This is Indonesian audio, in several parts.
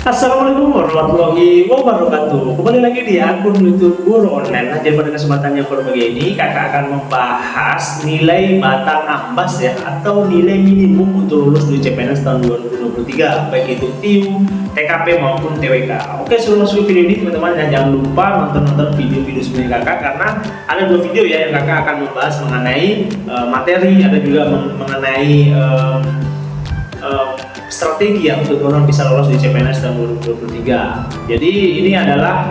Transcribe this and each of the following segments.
Assalamualaikum warahmatullahi wabarakatuh. Kembali lagi di akun YouTube Guru Online. Nah, jadi pada kesempatan yang berbagi ini, kakak akan membahas nilai batang ambas ya, atau nilai minimum untuk lulus di CPNS tahun 2023, baik itu TIU, TKP maupun TWK. Oke, sebelum masuk video ini, teman-teman jangan lupa nonton video-video sebelumnya kakak, karena ada dua video ya yang kakak akan membahas mengenai materi, ada juga mengenai strategi ya untuk orang bisa lolos di CPNS tahun 2023. Jadi ini adalah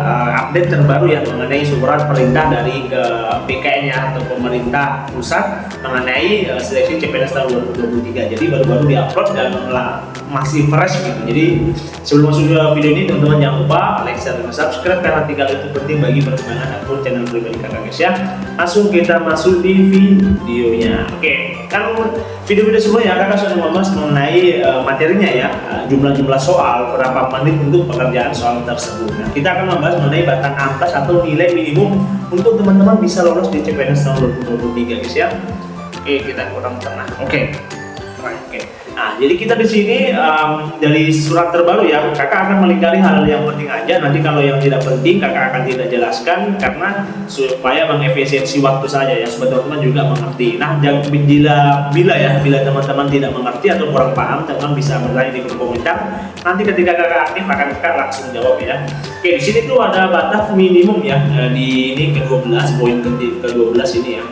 update terbaru ya mengenai surat perintah dari ke BKN ya, atau pemerintah pusat mengenai seleksi CPNS tahun 2023. Jadi baru-baru diupload dan masih fresh gitu. Jadi sebelum masuk ke video ini, teman-teman jangan lupa like, share, dan subscribe, karena tinggal itu penting bagi perkembangan akun channel pribadi kakak guys ya. Langsung kita masuk di videonya. Oke, kan video-video sebelumnya kakak sudah membahas mengenai materinya ya, jumlah-jumlah soal, berapa menit untuk pekerjaan soal tersebut. Nah, kita akan membahas mengenai batang ambas atau nilai minimum untuk teman-teman bisa lolos di CPNS tahun 2023 guys ya. Oke, kita kurang tengah. Oke. Nah, jadi kita di sini dari surat terbaru ya, kakak akan melingkari hal yang penting aja. Nanti kalau yang tidak penting kakak akan tidak jelaskan, karena supaya mengefisiensi waktu saja ya, supaya teman-teman juga mengerti. Nah, bila teman-teman tidak mengerti atau kurang paham, teman-teman bisa bertanya di kolom komentar. Nanti ketika kakak aktif akan kakak langsung jawab ya. Oke, di sini tuh ada batas minimum ya, di ini ke-12, poin ke-12 ini ya.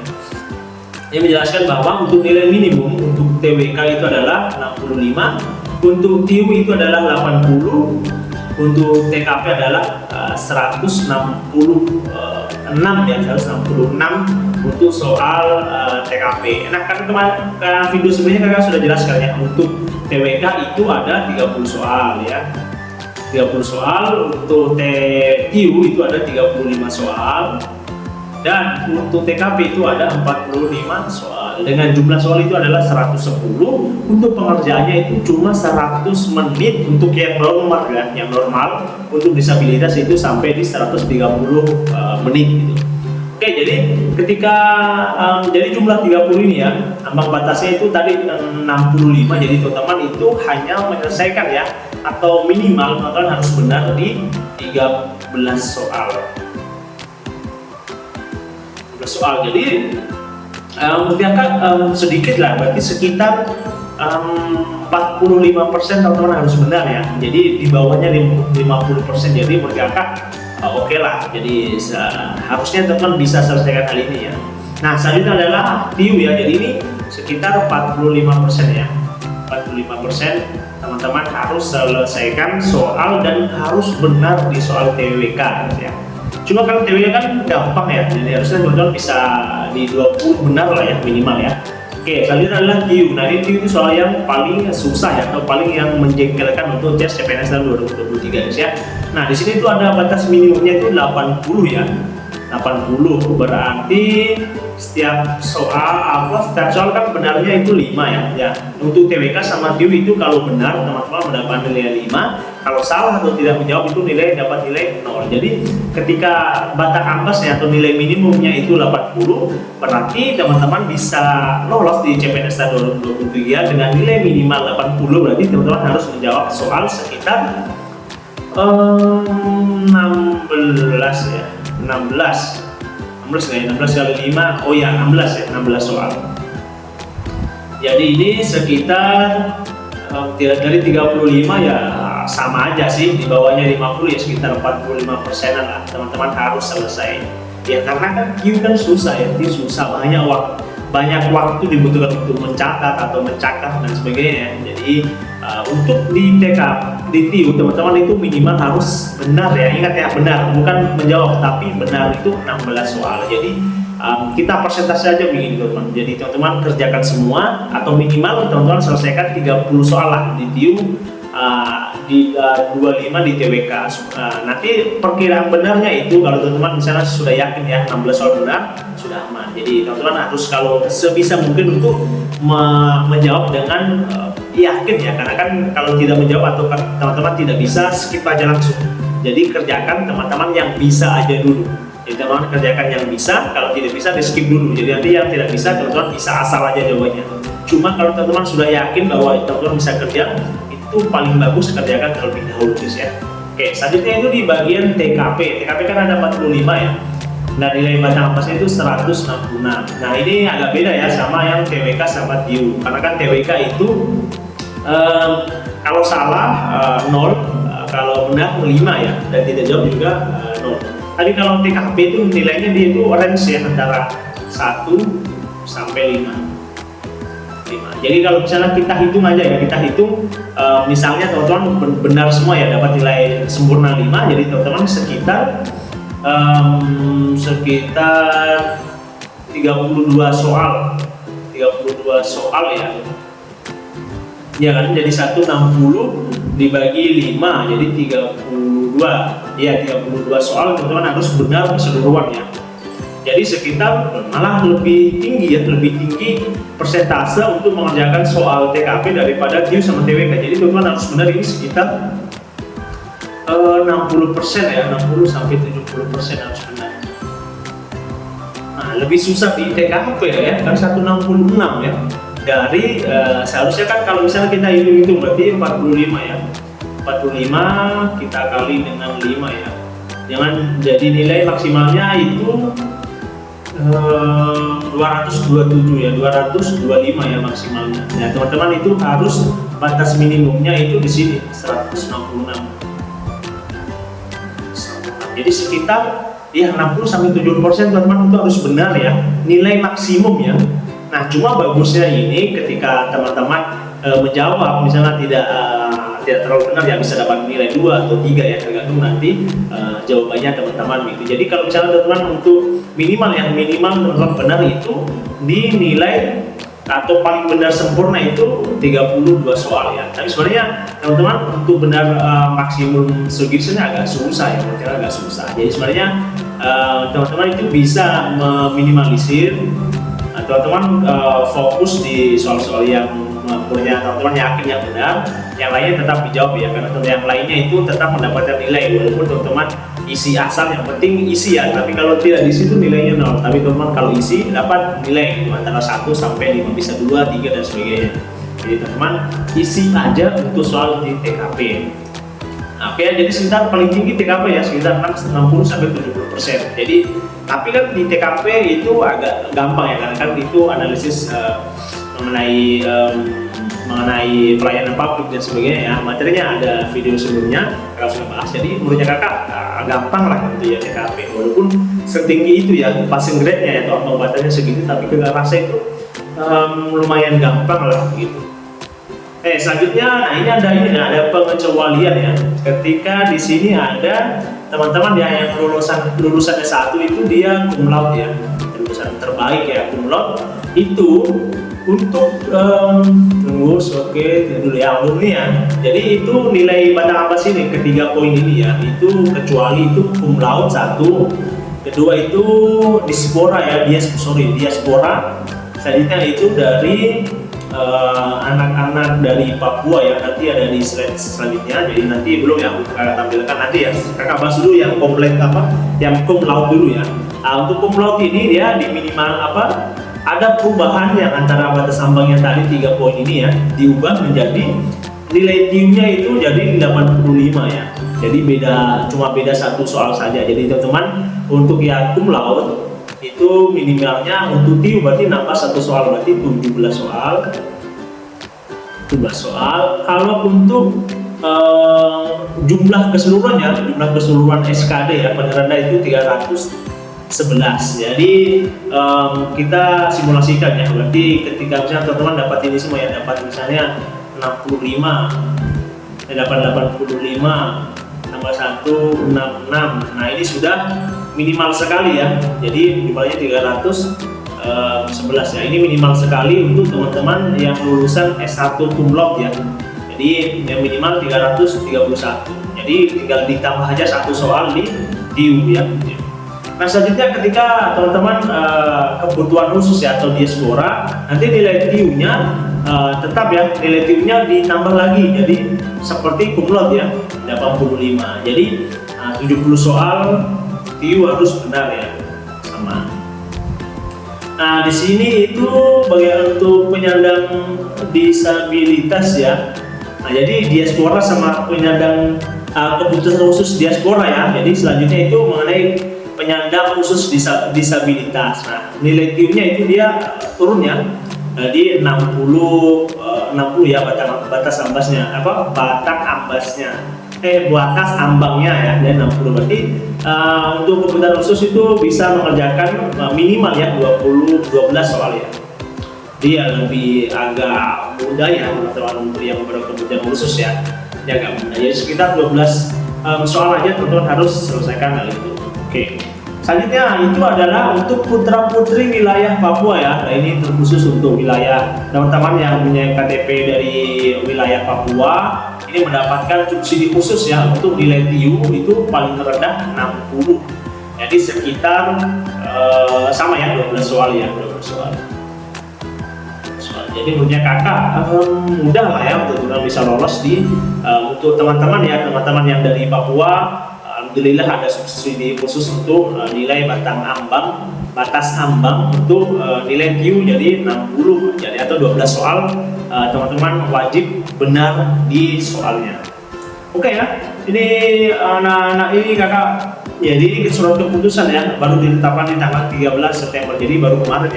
Yang menjelaskan bahwa untuk nilai minimum untuk TWK itu adalah 65, untuk TIU itu adalah 80, untuk TKP adalah 166 ya, 166 untuk soal TKP. Nah, kan kemarin video sebelumnya kakak sudah jelaskan ya, untuk TWK itu ada 30 soal ya, 30 soal, untuk TIU itu ada 35 soal, dan untuk TKP itu ada 45 soal. Dengan jumlah soal itu adalah 110. Untuk pengerjaannya itu cuma 100 menit untuk yang normal ya, yang normal. Untuk disabilitas itu sampai di 130 menit gitu. Oke, jadi ketika jadi jumlah 30 ini ya, ambang batasnya itu tadi 65. Jadi teman-teman itu hanya menyelesaikan ya, atau minimal teman-teman harus benar di 13 soal. Jadi sedikit lah, berarti sekitar 45% teman-teman harus benar ya. Jadi di bawahnya 50%. Jadi menurut kakak oke lah. Jadi harusnya teman-teman bisa selesaikan hal ini ya. Nah, selanjutnya adalah TIU ya. Jadi ini sekitar 45% ya. 45% teman-teman harus selesaikan soal dan harus benar di soal TWK gitu ya. Cuma kalau TWK kan gampang ya, jadi harusnya teman-teman bisa di 20 benar lah ya, minimal ya. Oke, selanjutnya adalah TIU. Nah, ini TIU itu soal yang paling susah ya, atau paling yang menjengkelkan untuk tes CPNS tahun 2023 guys ya. Nah, di sini itu ada batas minimumnya itu 80 ya. 80 berarti setiap soal kan benarnya itu 5 ya. Untuk TWK sama TIU itu kalau benar teman-teman mendapat nilai 5, kalau salah atau tidak menjawab itu dapat nilai 0. Jadi ketika batang ambasnya atau nilai minimumnya itu 80, berarti teman-teman bisa lolos di CPNS tahun 2023 dengan nilai minimal 80. Berarti teman-teman harus menjawab soal sekitar 16 ya. 16 kali 5, oh ya 16 ya, 16 soal. Jadi ini sekitar dari 35 ya, sama aja sih, di bawahnya 50 ya, sekitar 45%-an lah teman-teman harus selesai ya, karena kan TIU kan susah ya, TIU susah, banyak waktu dibutuhkan untuk mencatat atau mencakap dan sebagainya ya. Jadi untuk di TIU teman-teman itu minimal harus benar ya, ingat ya, benar, bukan menjawab tapi benar itu 16 soal. Jadi kita persentase aja begini teman-teman. Jadi teman-teman kerjakan semua, atau minimal teman-teman selesaikan 30 soal lah di TIU, di 25 di TWK. Nanti perkiraan benarnya itu kalau teman-teman misalnya sudah yakin ya 16 soal benar, sudah aman. Jadi teman-teman harus kalau sebisa mungkin untuk menjawab dengan yakin ya, karena kan kalau tidak menjawab atau teman-teman tidak bisa, skip aja langsung. Jadi kerjakan teman-teman yang bisa aja dulu. Jadi teman-teman kerjakan yang bisa, kalau tidak bisa di skip dulu. Jadi nanti yang tidak bisa teman-teman bisa asal aja jawabannya. Cuma kalau teman-teman sudah yakin bahwa teman-teman bisa kerja, itu paling bagus kerjakan terlebih dahulu guys ya. Oke, selanjutnya itu di bagian TKP. TKP kan ada 45 ya. Nah, nilai batang ampasnya itu 166. Nah, ini agak beda ya sama yang TWK sama TIU. Karena kan TWK itu kalau salah 0, kalau benar 5 ya, dan tidak jawab juga 0. Tapi kalau TKP itu nilainya dia itu range ya, antara 1 sampai 5. Jadi kalau misalnya kita hitung aja ya, kita hitung misalnya teman-teman benar semua ya, dapat nilai sempurna 5, jadi teman-teman sekitar 32 soal ya. Ya kan, jadi 160 dibagi 5 jadi 32 ya, 32 soal teman-teman harus benar keseluruhan ya. Jadi sekitar malah lebih tinggi ya, lebih tinggi persentase untuk mengerjakan soal TKP daripada TIU sama TWK. Jadi teman-teman harus benar ini sekitar 60% ya, 60 sampai 70% harus benar. Nah, lebih susah di TKP ya, kan 166 ya. Dari seharusnya kan kalau misalnya kita hitung-hitung berarti 45 ya. 45 kita kali dengan 5 ya. Jangan, jadi nilai maksimalnya itu 227 ya, 225 ya maksimalnya. Nah, teman-teman itu harus batas minimumnya itu di sini 166. Jadi sekitar ya 60 sampai 70% teman-teman itu harus benar ya, nilai maksimum ya. Nah, cuma bagusnya ini ketika teman-teman menjawab misalnya tidak terlalu benar ya, bisa dapat nilai 2 atau 3 ya, tergantung nanti jawabannya teman-teman gitu. Jadi kalau misalnya teman-teman untuk minimal teman-teman benar itu dinilai atau paling benar sempurna itu 32 soal ya. Tapi sebenarnya teman-teman untuk benar maksimum segisnya agak susah ya, agak susah. Jadi sebenarnya teman-teman itu bisa meminimalisir, teman-teman fokus di soal-soal yang punya teman-teman yakin yang benar, yang lainnya tetap dijawab ya, karena yang lainnya itu tetap mendapatkan nilai walaupun teman-teman isi asal, yang penting isi ya. Tapi kalau tidak di situ nilainya 0, tapi teman-teman kalau isi dapat nilai antara 1 sampai 5, bisa 2, 3 dan sebagainya. Jadi teman-teman isi aja untuk soal di TKP. Nah, oke, jadi sekitar paling tinggi TKP ya, sekitar 60 sampai 70%. Jadi tapi kan di TKP itu agak gampang ya, karena kan itu analisis mengenai pelayanan publik dan sebagainya ya. Materinya ada video sebelumnya kakak sudah bahas, jadi menurutnya kakak gampang lah gitu ya TKP, walaupun setinggi itu ya passing grade-nya ya, atau ambang batasnya segitu, tapi kakak rasa itu lumayan gampang lah gitu. Selanjutnya, nah ini ada pengecualian ya. Ketika di sini ada teman-teman ya yang lulusan S1 itu dia cum laude ya, lulusan terbaik ya, cum laude itu untuk dulu ya alumni ya. Jadi itu nilai batang ampas ini ketiga poin ini ya, itu kecuali itu cum laude 1, kedua itu diaspora ya, diaspora. Selanjutnya itu dari anak-anak dari Papua ya, nanti ada di slide selanjutnya. Jadi nanti belum ya, kakak tampilkan nanti ya, kakak bahas dulu yang komplek yang cum laude dulu ya. Nah, untuk cum laude ini dia di minimal ada perubahan yang antara batas ambangnya tadi 3 poin ini ya, diubah menjadi nilai TIU-nya itu jadi 85 ya. Jadi cuma beda 1 soal saja. Jadi teman-teman untuk yang cum laude itu minimalnya untuk TIU berarti nambah 1 soal, berarti 17 soal. Kalau untuk jumlah keseluruhan SKD ya, paling rendah itu 311. Jadi kita simulasikan ya, berarti ketika misalnya teman-teman dapat ini semua ya, dapat misalnya 65, dapat 85 tambah 1 66. Nah, ini sudah minimal sekali ya, jadi jumlahnya 311 ya. Ini minimal sekali untuk teman-teman yang lulusan S1 cum laude ya. Jadi yang minimal 331. Jadi tinggal ditambah aja 1 soal di TIU ya. Nah, selanjutnya ketika teman-teman kebutuhan khusus ya atau diaspora, nanti nilai TIU-nya tetap ya, nilai TIU-nya ditambah lagi. Jadi seperti cum laude ya, 85. Jadi 70 soal TIU harus benar ya, sama. Nah, di sini itu bagian untuk penyandang disabilitas ya. Nah, jadi diaspora sama penyandang kebutuhan khusus diaspora ya. Jadi selanjutnya itu mengenai penyandang khusus disabilitas. Nah, nilai TIU-nya itu dia turun ya. Jadi 60 ya batas ambasnya batas ambangnya ya, dan 60 berarti untuk kebutuhan khusus itu bisa mengerjakan minimal ya 12 soal ya. Dia lebih agak mudah ya teman-teman yang berkebutuhan khusus ya. Ya agak mudah. Jadi sekitar 12 soal aja teman-teman harus selesaikan hal itu. Oke. Selanjutnya itu adalah untuk putra-putri wilayah Papua ya. Nah, ini terkhusus untuk wilayah teman-teman yang punya KTP dari wilayah Papua. Ini mendapatkan subsidi khusus ya untuk nilai TIU itu paling rendah 60. Jadi sekitar sama ya 12 soal ya, 12 soal. Jadi menurutnya kakak mudah lah ya untuk bisa lolos di untuk teman-teman ya, teman-teman yang dari Papua. Alhamdulillah ada subsidi khusus untuk nilai batas ambang untuk nilai TIU jadi 60 jadi atau 12 soal teman-teman wajib benar di soalnya. Oke ya, ini anak-anak ini kakak ya, jadi surat keputusan ya baru ditetapkan di tanggal 13 September, jadi baru kemarin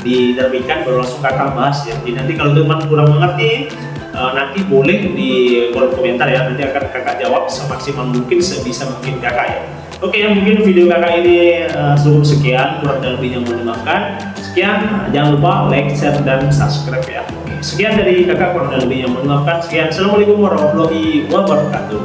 diterbitkan, baru langsung kakak bahas ya. Jadi nanti kalau teman kurang mengerti nanti boleh di kolom komentar ya, nanti akan kakak jawab semaksimal mungkin, sebisa mungkin kakak ya. Oke ya, mungkin video kakak ini cukup sekian, kurang dan lebihnya mohon dimaafkan. Sekian, jangan lupa like, share, dan subscribe ya. Oke, sekian dari kakak, kurang dan lebihnya mohon dimaafkan. Sekian, assalamualaikum warahmatullahi wabarakatuh.